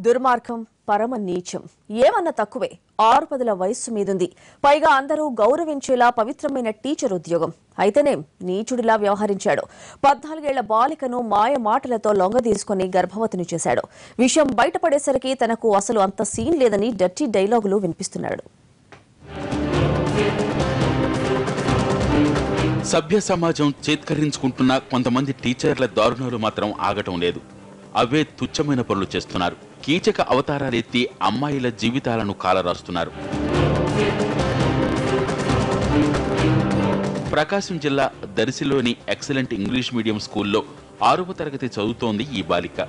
దుర్మార్గం, పరమ నీచం. ఏమన్నా తక్కువే. 6 పదుల వయస్సు మీదుంది. పైగా అందరూ గౌరవించేలా పవిత్రమైన టీచర్ ఉద్యోగం. అయితేనేం నీచుడిలా వ్యవహరించాడు. 14 ఏళ్ల బాలికను మాయ మాటలతో లొంగదీసుకుని గర్భవతిని చేశాడు. విషయం బయటపడేసరికి తనకు అసలు అంత సీన్ లేదని డర్టీ డైలాగులు వినిపిస్తున్నాడు. సభ్య సమాజం చేత్కరించుకుంటున్న కొంతమంది టీచర్ల దారుణాలు మాత్రం ఆగటం లేదు. అవే తుచ్చమైన పనులు చేస్తున్నారు. కీచక అవతారాలెత్తి అమ్మాయిల జీవితాలను కాలరాస్తున్నారు. ప్రకాశం జిల్లా దర్శిలోని ఎక్సలెంట్ ఇంగ్లీష్ మీడియం స్కూల్లో 6వ తరగతి చదువుతోంది ఈ బాలిక.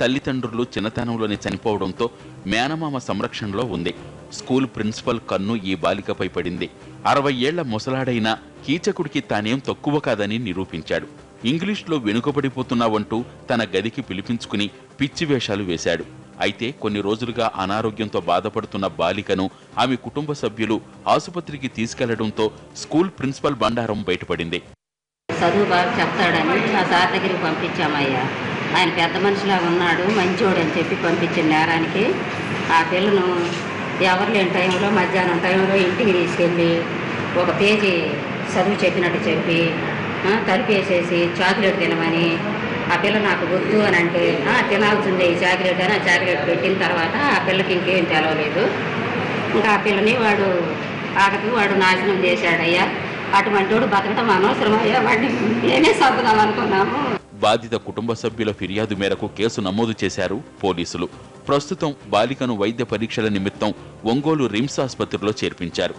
తల్లిదండ్రులు చిన్నతనంలోనే చనిపోవడంతో మేనమామ సంరక్షణలో ఉంది. స్కూల్ ప్రిన్సిపల్ కన్ను ఈ బాలికపై పడింది. 60 ఏళ్ల ముసలాడైన కీచకుడికి తానేం తక్కువ కాదని నిరూపించాడు. ఇంగ్లీష్లో వెనుకబడిపోతున్నావంటూ తన గదికి పిలిపించుకుని పిచ్చి వేషాలు వేశాడు. అయితే కొన్ని రోజులుగా అనారోగ్యంతో బాధపడుతున్న బాలికను ఆమె కుటుంబ సభ్యులు ఆసుపత్రికి తీసుకెళ్లడంతో స్కూల్ ప్రిన్సిపల్ బండారం బయటపడింది. చదువు బాగా చెప్తాడని ఆ సార్ దగ్గరికి పంపించామయ్యా. ఆయన పెద్ద మనిషిలా ఉన్నాడు, మంచోడు అని చెప్పి పంపించిన నేరానికి ఆ పిల్లను ఎవరు లేని టైంలో మధ్యాహ్నం టైంలో ఇంటికి తీసుకెళ్ళి ఒక పేజీ చదువు చెప్పినట్టు చెప్పి తలిపేసేసి చాక్లెట్ తినమని, ఆ పిల్ల నాకు వద్దు అని అంటే తినాల్సిందే ఈ చాక్లెట్ అని ఆ చాక్లెట్ పెట్టిన తర్వాత ఆ పిల్లకి ఇంకేం తెలవలేదు. ఇంకా ఆ పిల్లని వాడు నాశనం చేశాడయ్యా. అటువంటి వాడు బతకడం అనవసరమయ్యా, వాడిని మేమే సర్దుదాం అనుకున్నాము. బాధిత కుటుంబ సభ్యుల ఫిర్యాదు మేరకు కేసు నమోదు చేశారు పోలీసులు. ప్రస్తుతం బాలికను వైద్య పరీక్షల నిమిత్తం ఒంగోలు రిమ్స్ ఆసుపత్రిలో చేర్పించారు.